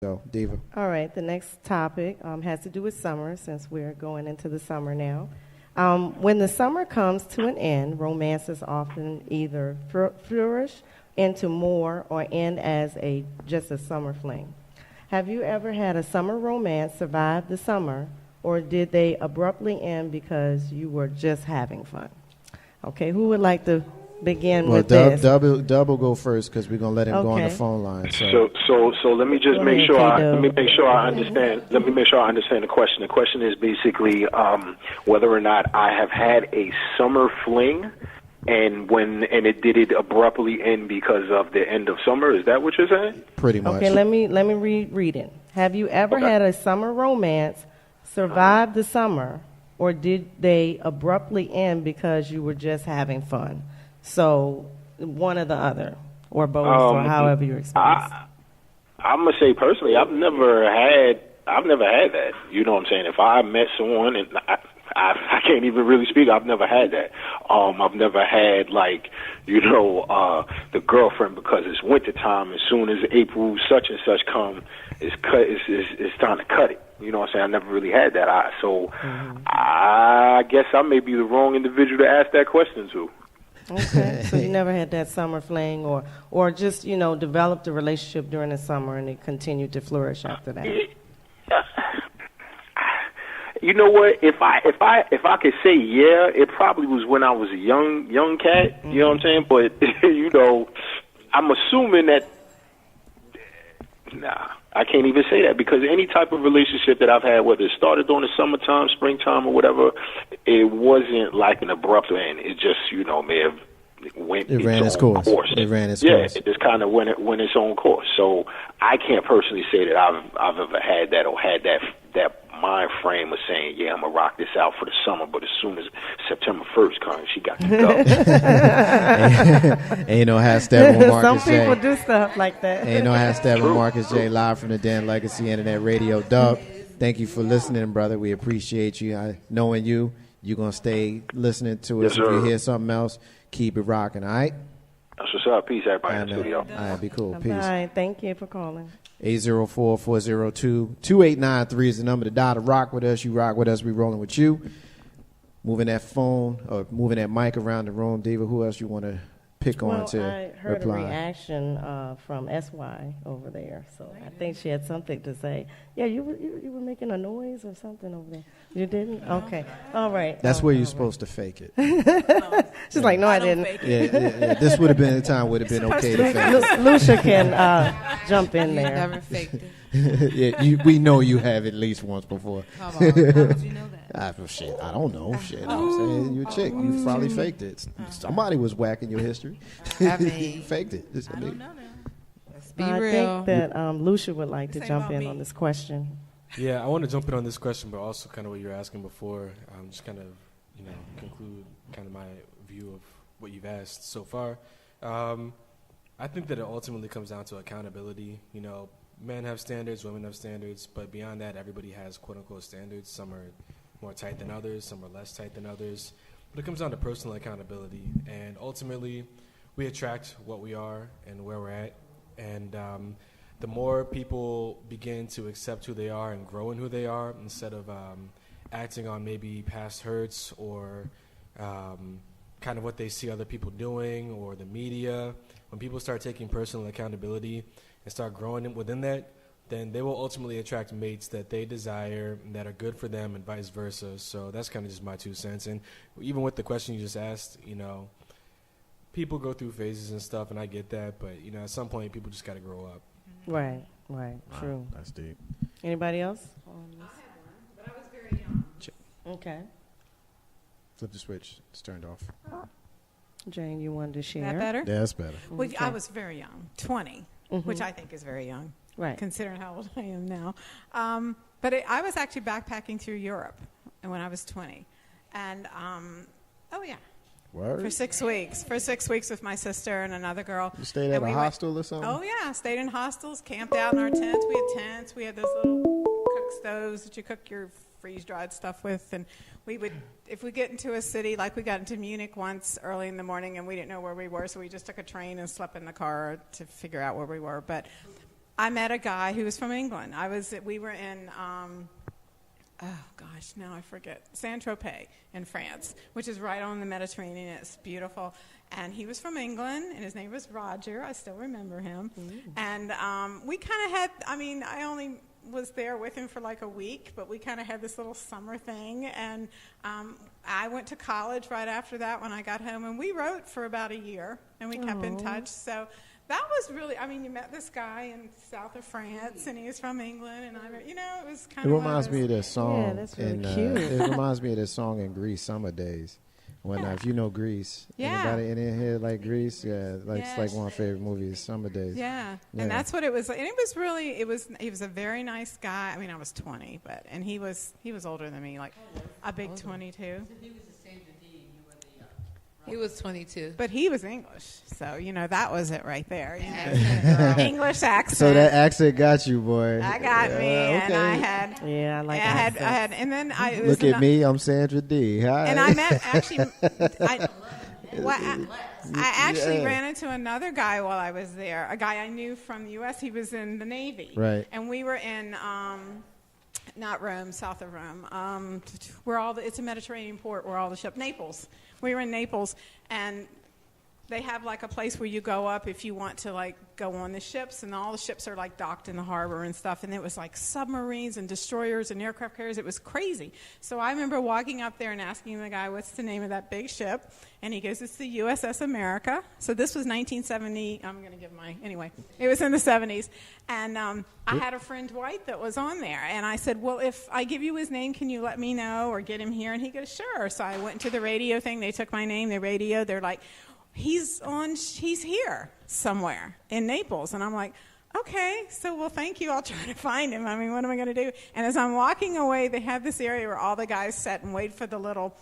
Go, Diva. All right, the next topic has to do with summer since we're going into the summer now. When the summer comes to an end, romances often either flourish into more or end as just a summer fling. Have you ever had a summer romance survive the summer, or did they abruptly end because you were just having fun? Okay, who would like to begin with this? Dub will go first because we're gonna let him go on the phone line. So let me just make sure I understand. Let me make sure I understand the question. The question is basically whether or not I have had a summer fling, and did it abruptly end because of the end of summer. Is that what you're saying? Pretty much. Okay, let me read it. Have you ever had a summer romance survive the summer, or did they abruptly end because you were just having fun? So one or the other, or both, or however you express. I'm gonna say personally, I've never had that. You know what I'm saying? If I met someone and I can't even really speak, I've never had that. I've never had the girlfriend because it's winter time. As soon as April such and such come, it's time to cut it. You know what I'm saying? I never really had that. I guess I may be the wrong individual to ask that question to. Okay, so you never had that summer fling, or just developed a relationship during the summer and it continued to flourish after that. You know what? If I could say yeah, it probably was when I was a young cat. You know what I'm saying? But I'm assuming that. Nah, I can't even say that because any type of relationship that I've had, whether it started during the summertime, springtime, or whatever, it wasn't like an abrupt end. It just, may have ran its course. It ran its course. Yeah, it just kind of went its own course. So I can't personally say that I've ever had that or had that mind frame of saying, yeah, I'm gonna rock this out for the summer, but as soon as September 1st comes, she got to go. Ain't no hashtag with Marcus Some people do stuff like that. Ain't no hashtag with Marcus J. Live from the Dan Legacy Internet Radio. Dub, thank you for listening, brother. We appreciate you. Knowing you're gonna stay listening to us. Yes, if you hear something else, keep it rocking. All right. That's what's up. Peace, everybody in the studio. All right, be cool. Peace. All right, thank you for calling. 804-402-2893 is the number to dial to rock with us. You rock with us, we rolling with you. Moving that phone or moving that mic around the room. Diva, who else you want to pick on to reply? I heard a reaction from SY over there, so I think she had something to say. Yeah, you were making a noise or something over there. You didn't? Okay. All right. That's where you're supposed to fake it. She's like, no, I didn't. Yeah. This would have been the time would have been okay to fake it. Lucia can jump in there. Never faked it. We know you have at least once before. Come on, how would you know that? Shit, I don't know. Shit, I'm saying you're a chick. You probably faked it. Somebody was whacking your history. I mean, faked it. I don't know now. Let's be I real. think that Lucia would like to jump in on this question. Yeah, I want to jump in on this question, but also kind of what you were asking before. Just kind of, conclude kind of my view of what you've asked so far. I think that it ultimately comes down to accountability. Men have standards, women have standards, but beyond that, everybody has quote-unquote standards. Some are more tight than others, some are less tight than others. But it comes down to personal accountability, and ultimately, we attract what we are and where we're at. And the more people begin to accept who they are and grow in who they are, instead of acting on maybe past hurts or kind of what they see other people doing or the media, when people start taking personal accountability and start growing within that, then they will ultimately attract mates that they desire and that are good for them and vice versa. So that's kind of just my 2 cents. And even with the question you just asked, people go through phases and stuff, and I get that. But, at some point, people just got to grow up. Right, true. That's deep. Anybody else? I had one, but I was very young. Okay. Flip the switch. It's turned off. Jane, you wanted to share? That better? Yeah, that's better. Well, I was very young, 20, which I think is very young, right? Considering how old I am now. But I was actually backpacking through Europe when I was 20. And, Word? For 6 weeks. For 6 weeks with my sister and another girl. You stayed at a hostel or something? Oh, yeah. Stayed in hostels, camped out in our tents. We had tents. We had those little cook stoves that you cook your freeze-dried stuff with. And we would, if we get into a city, like we got into Munich once early in the morning and we didn't know where we were, so we just took a train and slept in the car to figure out where we were. But I met a guy who was from England. We were in, now I forget, Saint-Tropez in France, which is right on the Mediterranean. It's beautiful. And he was from England, and his name was Roger. I still remember him. And we kind of had, I only was there with him for like a week, but we kind of had this little summer thing. And I went to college right after that when I got home, and we wrote for about a year, and we kept in touch. So that was really, you met this guy in south of France, and he was from England, and it was kind of. It reminds me of this song. Yeah, that's really cute. It reminds me of this song in Greece, Summer Days. If you know Greece, anybody in here like Greece? Yeah, it's like one of my favorite movies, Summer Days. Yeah, and that's what it was. And it was really, he was a very nice guy. I was 20, and he was older than me, like a big 22. He was the same as he. He was 22. But he was English, so, that was it right there. English accent. So that accent got you, boy. That got me, okay. And I had... Yeah, I like accents. I had, and then I... Look at me, I'm Sandra D. Hi. And I met, actually... I actually ran into another guy while I was there, a guy I knew from the U.S. He was in the Navy. Right. And we were in... not Rome, south of Rome. It's a Mediterranean port where all the ships... Naples. We were in Naples, and they have like a place where you go up if you want to like go on the ships, and all the ships are like docked in the harbor and stuff, and it was like submarines and destroyers and aircraft carriers. It was crazy. So I remember walking up there and asking the guy, what's the name of that big ship? And he goes, it's the USS America. So this was 1970. I'm going to give anyway, it was in the 70s. And I had a friend, Dwight, that was on there. And I said, well, if I give you his name, can you let me know or get him here? And he goes, sure. So I went to the radio thing. They took my name, the radio. They're like, he's here somewhere in Naples. And I'm like, okay, well, thank you. I'll try to find him. What am I going to do? And as I'm walking away, they have this area where all the guys sat and wait for the little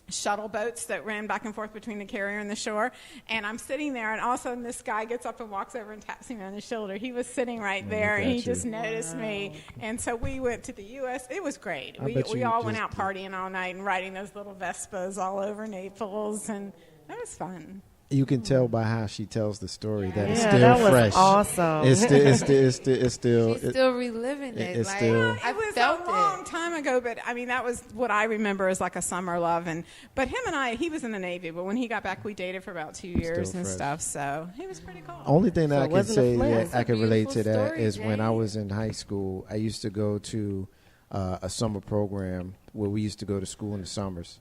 shuttle boats that ran back and forth between the carrier and the shore. And I'm sitting there, and all of a sudden this guy gets up and walks over and taps me on the shoulder. He was sitting right there, and he just noticed me. And so we went to the U.S. It was great. We all went out partying all night and riding those little Vespas all over Naples, and it was fun. You can tell by how she tells the story that it's Yeah, still that was fresh. awesome. It's still. She's still reliving it. It's like, still. It was a long time ago, but that was what I remember as like a summer love. But him and he was in the Navy, but when he got back, we dated for about 2 years and fresh. stuff. So he was pretty cool. Only thing that I can say that I can relate to that story, is when I Jane. was in high school, I used to go to a summer program where we used to go to school in the summers.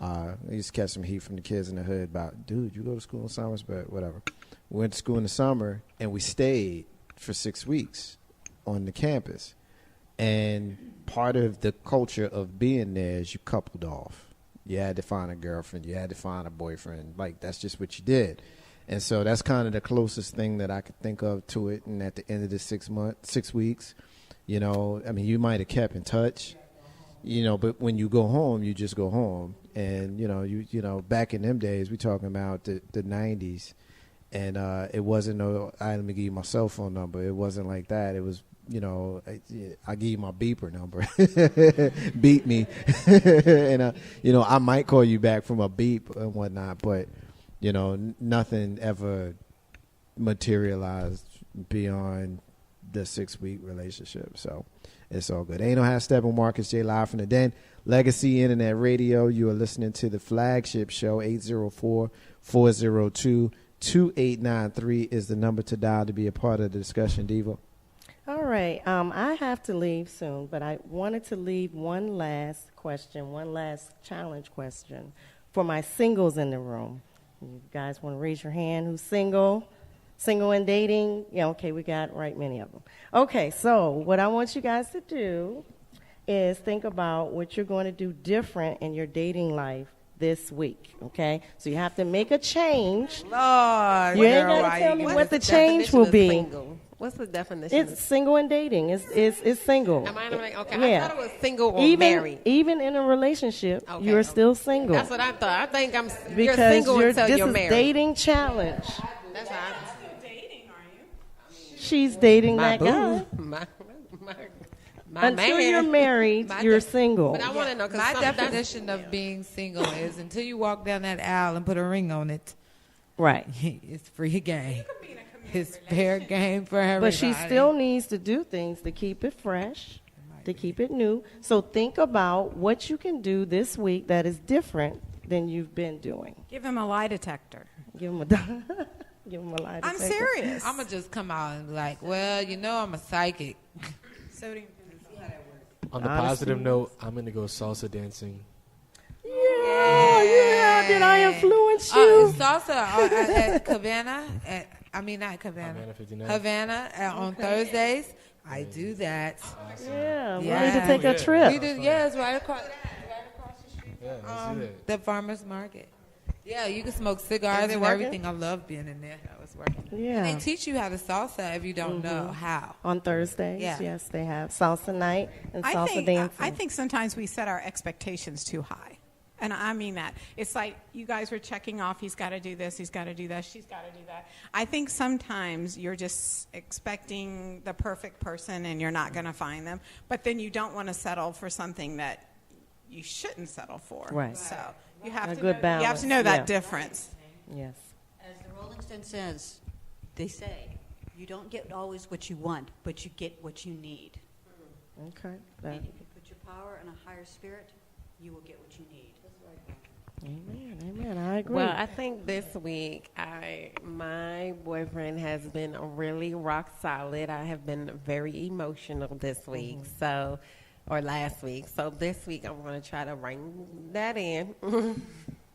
I used to catch some heat from the kids in the hood about, dude, you go to school in summers, but whatever. We went to school in the summer, and we stayed for 6 weeks on the campus. And part of the culture of being there is you coupled off. You had to find a girlfriend. You had to find a boyfriend. Like, that's just what you did. And so that's kind of the closest thing that I could think of to it. And at the end of the 6 weeks, you might have kept in touch. But when you go home, you just go home. And, back in them days, we talking about the 90s. And it wasn't let me give you my cell phone number. It wasn't like that. It was, I give you my beeper number. Beat me. And, I might call you back from a beep and whatnot. But, nothing ever materialized beyond the 6-week relationship. So it's all good. Ain't no half Steppin, Marcus J. Live from the Den. Legacy Internet Radio. You are listening to the flagship show. 804-402-2893 is the number to dial to be a part of the discussion, Diva. All right. I have to leave soon, but I wanted to leave one last challenge question for my singles in the room. You guys want to raise your hand who's single? Single and dating? Yeah, okay, we got many of them. Okay, so what I want you guys to do is think about what you're going to do different in your dating life this week, okay? So you have to make a change. Lord, you ain't got to tell me what the change will be. Single? What's the definition? It's single and dating. It's single. Am I like, okay, Yeah. I thought it was single or married. Even in a relationship, Okay, you're still single. That's what I thought. I think you're because single until this you're is married. dating challenge. That's right. She's dating My that guy. boo. My Until man. you're married, you're single. But I want to know, My because definition of being single is until you walk down that aisle and put a ring on it, Right. it's free game. You could be in a It's fair game for everybody. But she still needs to do things to keep it fresh, to keep it new. So think about what you can do this week that is different than you've been doing. Give him a lie detector. Give him a give him a lie detector. I'm serious. I'm going to just come out and be like, well, you know I'm a psychic. Sodium. On the positive note, I'm going to go salsa dancing. Yeah. Did I influence you? Salsa at Cabana. Not Cabana. Havana 59. Havana on Thursdays. I do that. Yeah, we need to take a trip. We do, it's right across the street. Yeah, let's do that. The farmer's market. Yeah, you can smoke cigars and everything. I love being in there. I was working. Yeah. And they teach you how to salsa if you don't know how. On Thursdays, yes, they have salsa night and salsa dancing. I think sometimes we set our expectations too high. And I mean that. It's like you guys were checking off, he's got to do this, he's got to do that, she's got to do that. I think sometimes you're just expecting the perfect person and you're not going to find them. But then you don't want to settle for something that you shouldn't settle for. Right. So you have, balance. You have to know that difference. Yes. As the Rolling Stone says, they say, you don't get always what you want, but you get what you need. Okay. And if you put your power in a higher spirit, you will get what you need. Amen. I agree. Well, I think this week my boyfriend has been really rock solid. I have been very emotional this week, or last week. So this week I'm going to try to bring that in.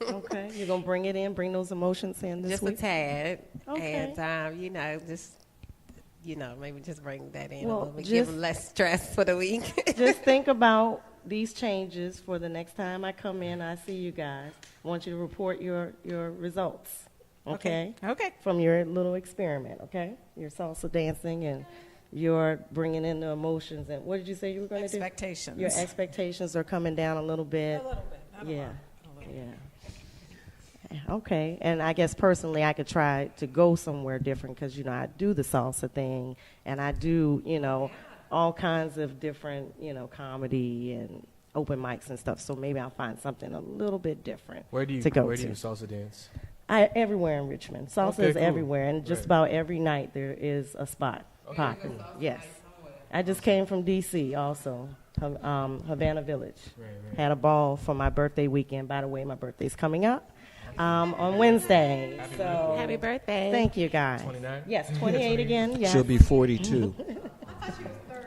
Okay, you're going to bring it in, bring those emotions in this week? Just a tad. Okay. And, maybe just bring that in Well, a little bit, give them less stress for the week. Just think about these changes for the next time I come in, I see you guys. I want you to report your results, okay? Okay. From your little experiment, okay? Your salsa dancing and your bringing in the emotions. And what did you say you were going to do? Expectations. Your expectations are coming down a little bit. A little bit. Not a lot. Okay, and I guess personally I could try to go somewhere different because, I do the salsa thing and I do, all kinds of different, comedy and open mics and stuff. So maybe I'll find something a little bit different Where do you salsa dance? Everywhere in Richmond. Salsa is cool. everywhere, and just about every night there is a spot popping. Yes. I just came from D.C. also, Havana Village. Right. Had a ball for my birthday weekend. By the way, my birthday's coming up on Wednesday. Happy birthday. Thank you, guys. 29? Yes, 28 again. Yes. She'll be 42.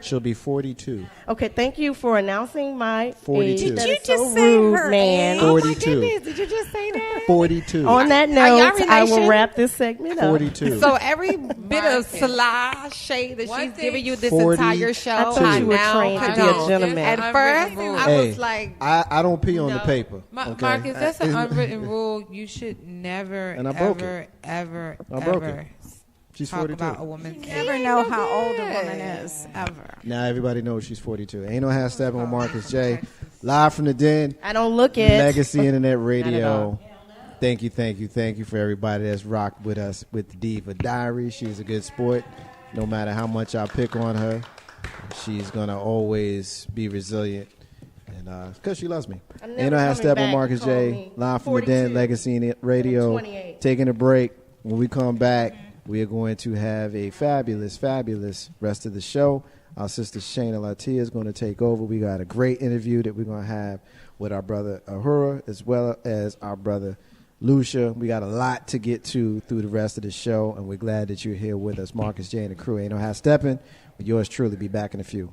She'll be 42. Okay, thank you for announcing my 42. age. Did That you is so just say rude, her man. age? 42. Oh, my goodness. Did you just say that? 42. On that y'all note, I will relation? wrap this segment up. 42. So every bit of sly shade that she's giving you this 40. entire show, I thought you were now trained to be a condone. gentleman. At first, I Hey, was like, I don't pee on the paper. Okay? Marcus, that's an unwritten rule. You should never, And I broke ever I broke it. She's talk 42. about a woman's You never know how old a woman is, ever. Now everybody knows she's 42. Ain't no half stepping with Marcus J. Live from the den. I don't look it. Legacy Internet Not at Radio. all. Thank you for everybody that's rocked with us with the Diva Diaries. She's a good sport. No matter how much I pick on her, she's going to always be resilient. And because she loves me. I'm never Ain't no half coming stepping with back. Marcus You call J. me Live from the 42. den. Legacy Internet Radio. 28. Taking a break. When we come back, we are going to have a fabulous rest of the show. Our sister Shayna Latia is going to take over. We got a great interview that we're going to have with our brother Ahura as well as our brother Lucia. We got a lot to get to through the rest of the show, and we're glad that you're here with us. Marcus J and the crew. Ain't no half stepping. Yours truly be back in a few.